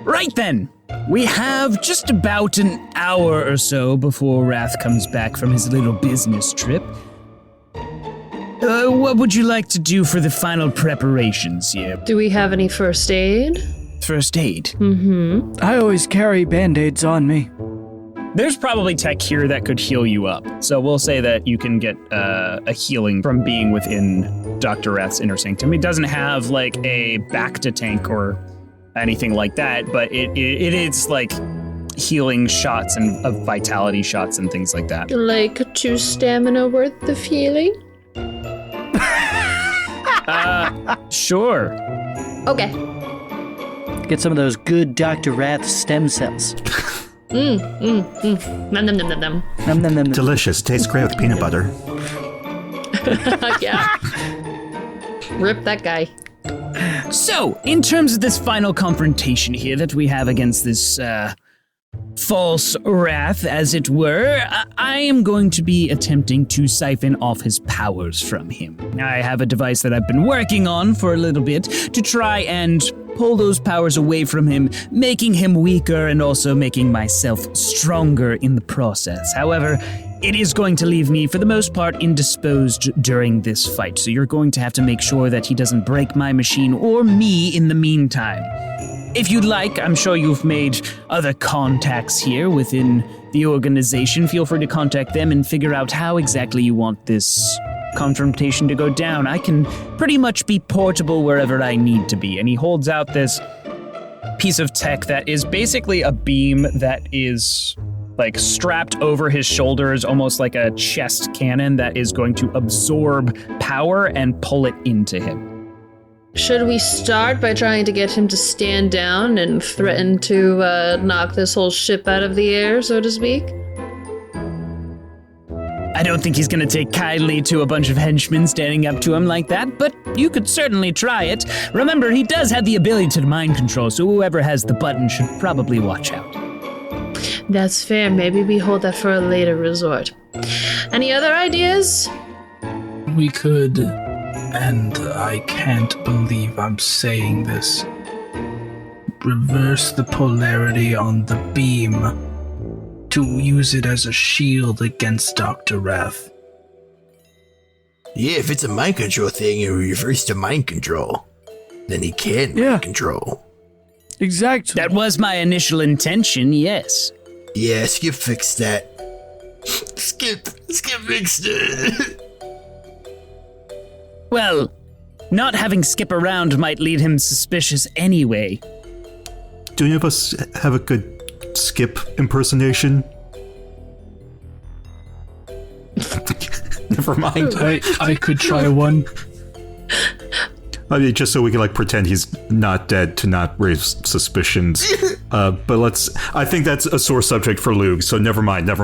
"Right then, we have just about an hour or so before Wrath comes back from his little business trip. What would you like to do for the final preparations here? Do we have any first aid? First aid? I always carry band-aids on me. There's probably tech here that could heal you up. So we'll say that you can get a healing from being within Dr. Wrath's inner sanctum. It doesn't have a Bacta tank or anything like that, but it is healing shots and of vitality shots and things like that. Like 2 stamina worth of healing? Sure. Okay. Get some of those good Dr. Wrath stem cells. Nom nom nom nom nom. Nom, nom, nom, nom. Delicious. Tastes great with peanut butter. Yeah. Rip that guy. So, in terms of this final confrontation here that we have against this false wrath, as it were, I am going to be attempting to siphon off his powers from him. I have a device that I've been working on for a little bit to try and pull those powers away from him, making him weaker and also making myself stronger in the process. However, it is going to leave me, for the most part, indisposed during this fight, so you're going to have to make sure that he doesn't break my machine or me in the meantime. If you'd like, I'm sure you've made other contacts here within the organization. Feel free to contact them and figure out how exactly you want this confrontation to go down. I can pretty much be portable wherever I need to be. And he holds out this piece of tech that is basically a beam that is like strapped over his shoulders, almost like a chest cannon that is going to absorb power and pull it into him. Should we start by trying to get him to stand down and threaten to knock this whole ship out of the air, so to speak? I don't think he's going to take kindly to a bunch of henchmen standing up to him like that, but you could certainly try it. Remember, he does have the ability to mind control, so whoever has the button should probably watch out. That's fair. Maybe we hold that for a later resort. Any other ideas? We could, and I can't believe I'm saying this, reverse the polarity on the beam to use it as a shield against Dr. Wrath. Yeah, if it's a mind control thing, it reverts to mind control. Then he can mind control. Exactly. That was my initial intention, yes. Yeah, Skip fixed that. Skip fixed it. Well, not having Skip around might lead him suspicious anyway. Do any of us have a good Skip impersonation? Never mind. I could try one. I mean, just so we can like pretend he's not dead to not raise suspicions. But I think that's a sore subject for Loog, so never mind. I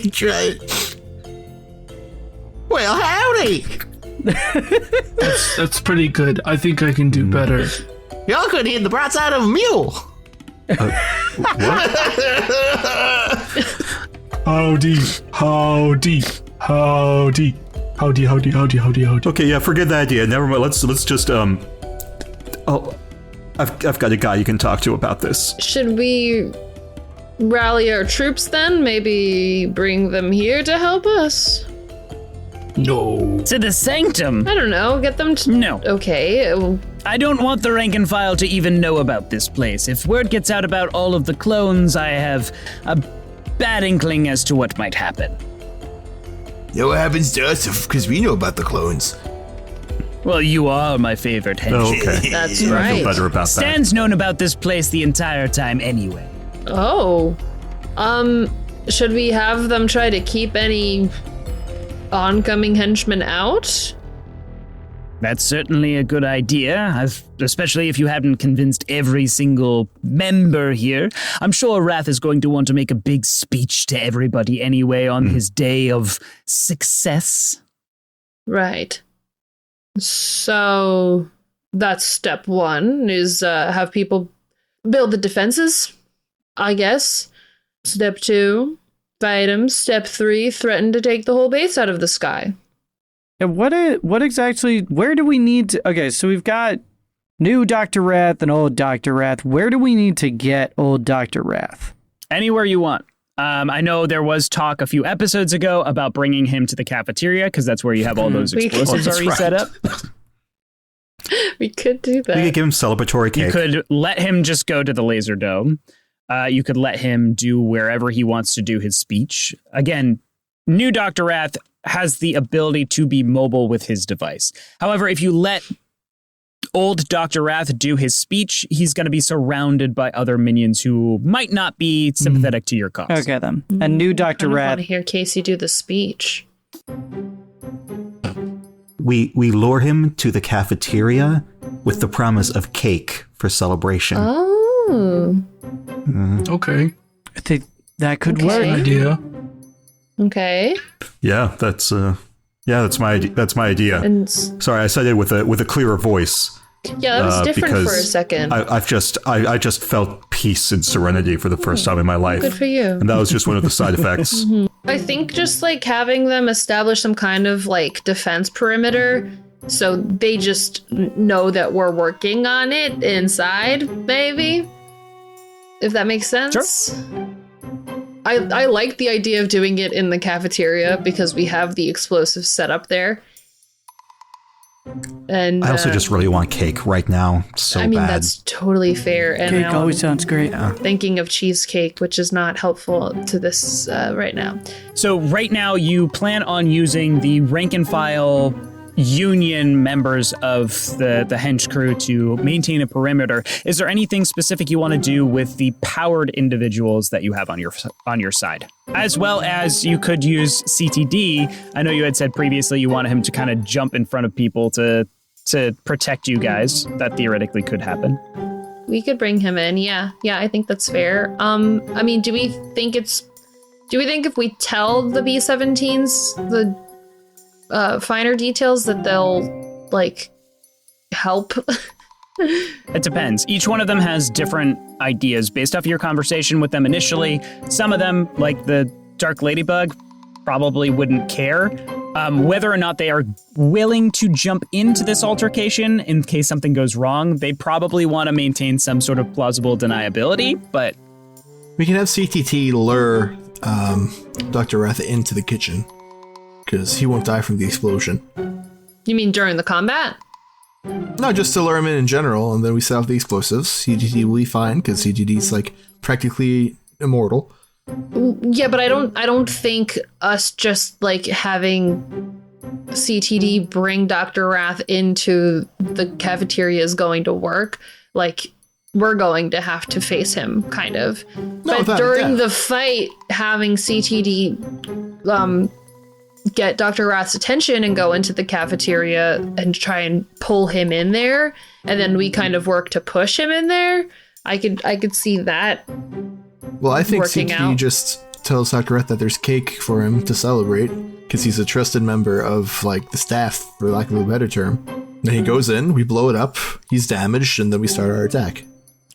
can try it. Well, howdy. That's pretty good. I think I can do better. Y'all couldn't hit the broadside of a mule. What? Howdy. Okay, yeah, forget that idea. Never mind. Let's just I've got a guy you can talk to about this. Should we rally our troops then? Maybe bring them here to help us? No. To the sanctum? I don't know. Get them to... No. Okay. I don't want the rank and file to even know about this place. If word gets out about all of the clones, I have a bad inkling as to what might happen. You know what happens to us because we know about the clones? Well, you are my favorite hench. Oh, okay. That's I right. feel better about that. Stan's known about this place the entire time anyway. Oh. Should we have them try to keep any oncoming henchmen out? That's certainly a good idea, especially if you haven't convinced every single member here. I'm sure Wrath is going to want to make a big speech to everybody anyway on his day of success. Right. So that's step one, is have people build the defenses, I guess. Step two, fight them. Step three, threaten to take the whole base out of the sky. Yeah, what exactly, where do we need to, okay, so we've got new Dr. Wrath and old Dr. Wrath. Where do we need to get old Dr. Wrath? Anywhere you want. I know there was talk a few episodes ago about bringing him to the cafeteria, because that's where you have all those explosives already set up. We could do that. We could give him celebratory cake. You could let him just go to the laser dome. You could let him do wherever he wants to do his speech. Again, new Dr. Wrath has the ability to be mobile with his device. However, if you let old Dr. Wrath do his speech, he's going to be surrounded by other minions who might not be sympathetic to your cause. Okay, then. And new Dr. I Wrath. want to hear Casey do the speech. We lure him to the cafeteria with the promise of cake for celebration. Oh. Okay. I think that could Okay. work. Idea. Okay. Yeah, that's my idea. And Sorry, I said it with a clearer voice. Yeah, that was different for a because second. I just felt peace and serenity for the first time in my life. Good for you. And that was just one of the side effects. I think just like having them establish some kind of like defense perimeter so they just know that we're working on it inside, maybe. If that makes sense. Sure. I like the idea of doing it in the cafeteria because we have the explosives set up there. And I also just really want cake right now. So I mean, bad. that's totally fair. And Cake always sounds great. thinking of cheesecake, which is not helpful to this right now. So right now you plan on using the rank and file union members of the Hench crew to maintain a perimeter. Is there anything specific you want to do with the powered individuals that you have on your side? As well as you could use CTD. I know you had said previously you wanted him to kind of jump in front of people to protect you guys. That theoretically could happen. We could bring him in. Yeah, I think that's fair. I mean, do we think if we tell the B-17s the finer details that they'll like help? It depends. Each one of them has different ideas based off of your conversation with them initially. Some of them, like the Dark Ladybug, probably wouldn't care. Whether or not they are willing to jump into this altercation in case something goes wrong, they probably want to maintain some sort of plausible deniability, but... We can have CTT lure Dr. Wrath into the kitchen, because he won't die from the explosion. You mean during the combat? No, just to lure him in general, and then we set off the explosives. CTT will be fine, because CTT's like practically immortal. Yeah, but I don't think us just like having CTD bring Dr. Wrath into the cafeteria is going to work. Like, we're going to have to face him, kind of. No, but during the fight, having CTD get Dr. Wrath's attention and go into the cafeteria and try and pull him in there, and then we kind of work to push him in there. I could see that. Well, I think working CTD out. just tells Dr. Wrath that there's cake for him to celebrate, because he's a trusted member of like the staff, for lack of a better term. Then he goes in, we blow it up, he's damaged, and then we start our attack.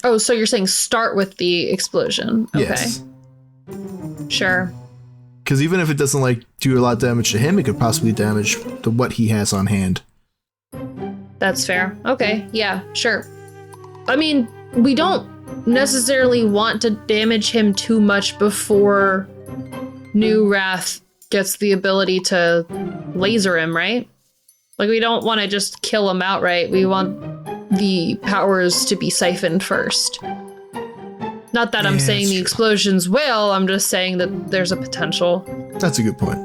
Oh, so you're saying start with the explosion? Okay. Yes. Sure. Because even if it doesn't like do a lot of damage to him, it could possibly damage what he has on hand. That's fair. Okay, yeah, sure. I mean, we don't necessarily want to damage him too much before New Wrath gets the ability to laser him, right? Like, we don't want to just kill him outright. We want the powers to be siphoned first. Not that I'm saying the explosions will, I'm just saying that there's a potential. That's a good point.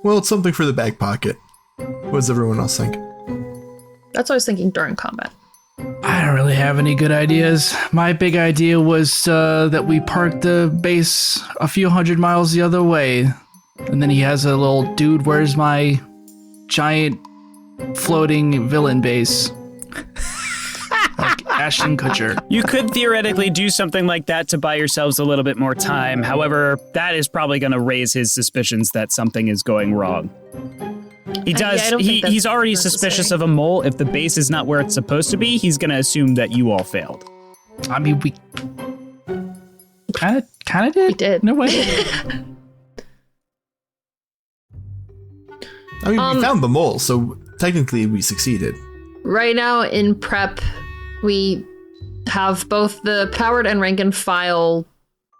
Well, it's something for the back pocket. What does everyone else think? That's what I was thinking during combat. I don't really have any good ideas. My big idea was that we park the base a few hundred miles the other way. And then he has a little, dude, where's my giant floating villain base? Like Ashton Kutcher. You could theoretically do something like that to buy yourselves a little bit more time. However, that is probably going to raise his suspicions that something is going wrong. He does. I don't think that's he's already necessary. suspicious of a mole. If the base is not where it's supposed to be, he's going to assume that you all failed. I mean, we kind of did. We did. No way. I mean, we found the mole, so technically we succeeded. Right now in prep, we have both the powered and rank and file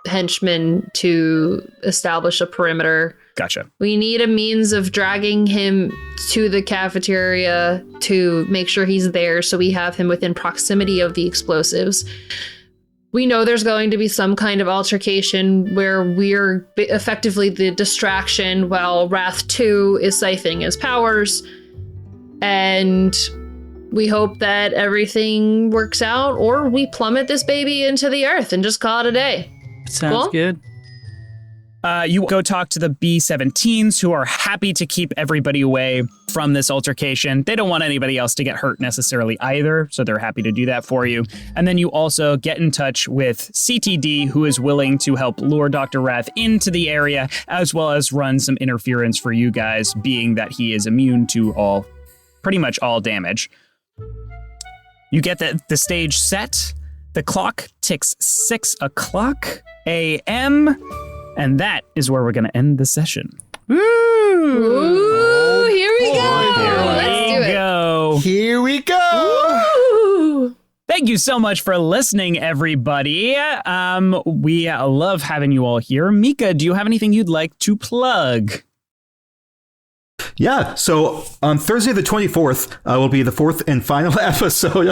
henchmen to establish a perimeter. Gotcha. We need a means of dragging him to the cafeteria to make sure he's there so we have him within proximity of the explosives. We know there's going to be some kind of altercation where we're effectively the distraction while Wrath 2 is siphoning his powers. And we hope that everything works out, or we plummet this baby into the earth and just call it a day. Sounds Cool. good. You go talk to the B-17s, who are happy to keep everybody away from this altercation. They don't want anybody else to get hurt necessarily either, so they're happy to do that for you. And then you also get in touch with CTD, who is willing to help lure Dr. Wrath into the area, as well as run some interference for you guys, being that he is immune to pretty much all damage. You get the stage set. The clock ticks 6 o'clock a.m. And that is where we're going to end the session. Ooh, here we go. Let's do it. Here we go. Ooh. Thank you so much for listening, everybody. We love having you all here. Mika, do you have anything you'd like to plug? Yeah, so on Thursday the 24th will be the 4th and final episode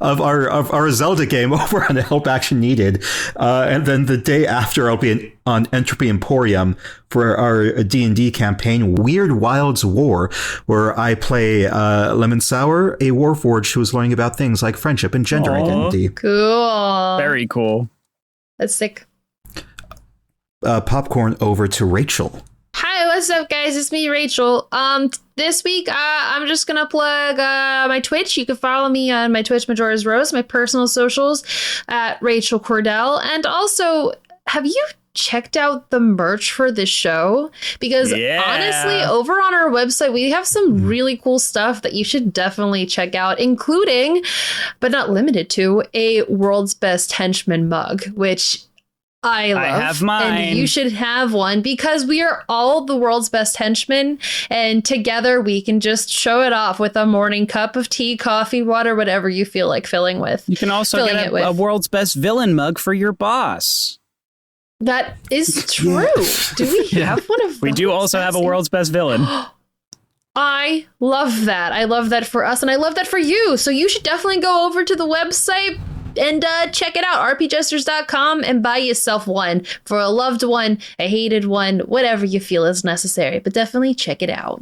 of our Zelda game over on Help Action Needed. And then the day after I'll be on Entropy Emporium for our D&D campaign, Weird Wilds War, where I play Lemon Sour, a Warforged who is learning about things like friendship and gender identity. Cool. Very cool. That's sick. Popcorn over to Rachel. Hi, what's up, guys? It's me, Rachel. This week, I'm just gonna plug my Twitch. You can follow me on my Twitch, Majora's Rose, my personal socials at Rachel Kordell. And also, have you checked out the merch for this show? Because honestly, over on our website, we have some really cool stuff that you should definitely check out, including, but not limited to, a World's Best Henchman mug, which I love. I have mine. And you should have one because we are all the world's best henchmen. And together we can just show it off with a morning cup of tea, coffee, water, whatever you feel like filling with. You can also get a world's best villain mug for your boss. That is true. Do we have one of those? We do also have a world's best villain. I love that. I love that for us. And I love that for you. So you should definitely go over to the website and check it out, rpjesters.com, and buy yourself one for a loved one, a hated one, whatever you feel is necessary. But definitely check it out.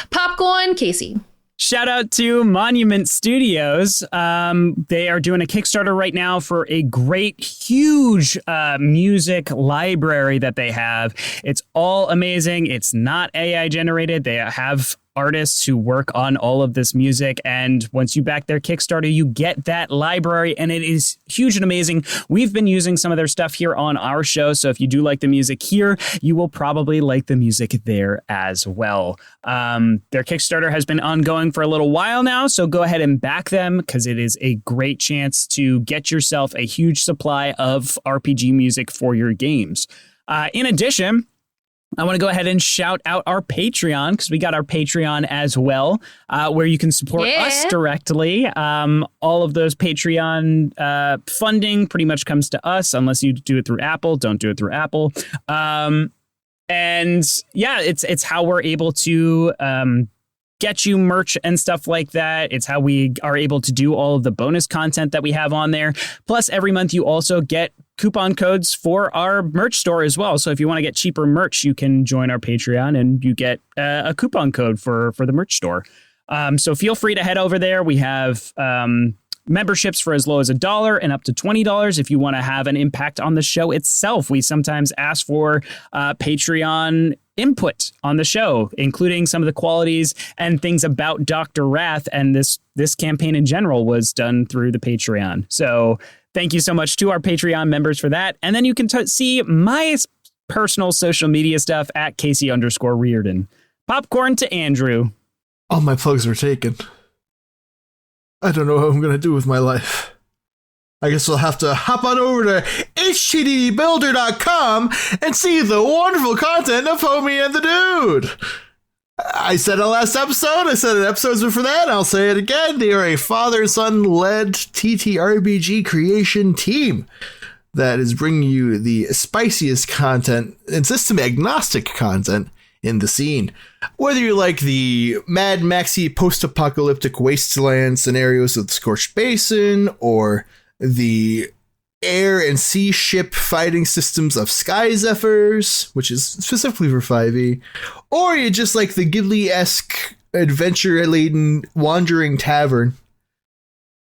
Popcorn, Casey. Shout out to Monument Studios. They are doing a Kickstarter right now for a great, huge music library that they have. It's all amazing. It's not AI generated. They have artists who work on all of this music, and once you back their Kickstarter, you get that library, and it is huge and amazing. We've been using some of their stuff here on our show, so if you do like the music here, you will probably like the music there as well. Their Kickstarter has been ongoing for a little while now, so go ahead and back them, because it is a great chance to get yourself a huge supply of RPG music for your games. In addition, I want to go ahead and shout out our Patreon, because we got our Patreon as well, where you can support us directly. All of those Patreon funding pretty much comes to us, unless you do it through Apple. Don't do it through Apple. And yeah, it's how we're able to get you merch and stuff like that. It's how we are able to do all of the bonus content that we have on there. Plus, every month you also get coupon codes for our merch store as well. So if you want to get cheaper merch, you can join our Patreon and you get a coupon code for the merch store. So feel free to head over there. We have memberships for as low as $1 and up to $20 if you want to have an impact on the show itself. We sometimes ask for Patreon input on the show, including some of the qualities and things about Dr. Wrath, and this campaign in general was done through the Patreon. So thank you so much to our Patreon members for that. And then you can see my personal social media stuff at Casey_Reardon. Popcorn to Andrew. All my plugs were taken. I don't know what I'm going to do with my life. I guess we'll have to hop on over to htdbuilder.com and see the wonderful content of Homie and the Dude. I said it last episode, I said it episodes before that, I'll say it again. They are a father and son-led TTRPG creation team that is bringing you the spiciest content and system-agnostic content in the scene. Whether you like the Mad Maxy post-apocalyptic wasteland scenarios of the Scorched Basin, or the air and sea ship fighting systems of Sky Zephyrs, which is specifically for 5e, or you just like the Ghibli-esque adventure-laden wandering tavern,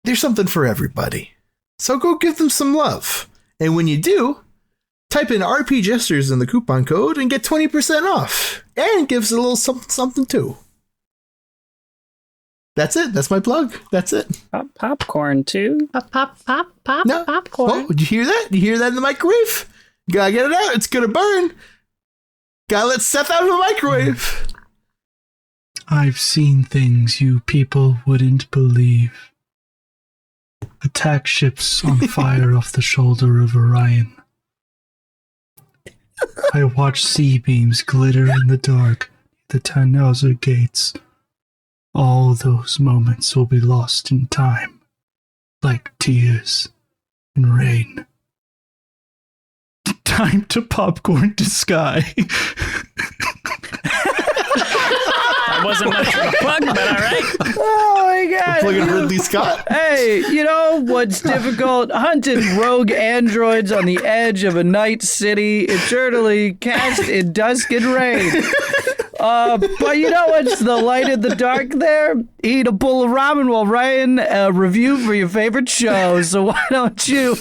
there's something for everybody. So go give them some love. And when you do, type in RP Jesters in the coupon code and get 20% off. And gives a little something too. That's it. That's my plug. That's it. Popcorn too. Popcorn. Oh, did you hear that? You hear that in the microwave? You gotta get it out. It's gonna burn. Gotta let Seth out of the microwave. I've seen things you people wouldn't believe. Attack ships on fire off the shoulder of Orion. I watch sea beams glitter in the dark at the Tannhauser gates. All those moments will be lost in time, like tears and rain. Time to popcorn to sky. That wasn't much of a plug, but all right. Oh my god. Plugging Ridley Scott. Hey, you know what's difficult? Hunting rogue androids on the edge of a night city, eternally cast in dusk and rain. But you know what's the light in the dark there? Eat a bowl of ramen while writing a review for your favorite show. So why don't you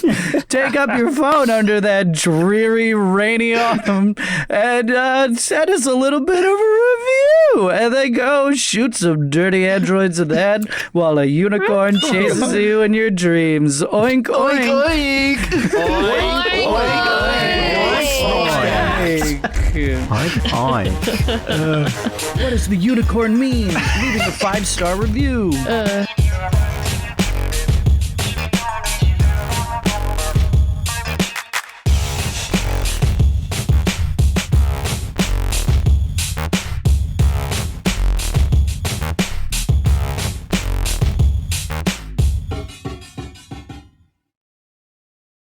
take up your phone under that dreary, rainy autumn and send us a little bit of a review. And then go shoot some dirty androids in the head while a unicorn chases you in your dreams. Oink, oink. Oink, oink. Oink, Hi. What does the unicorn mean? Leaving a 5-star review.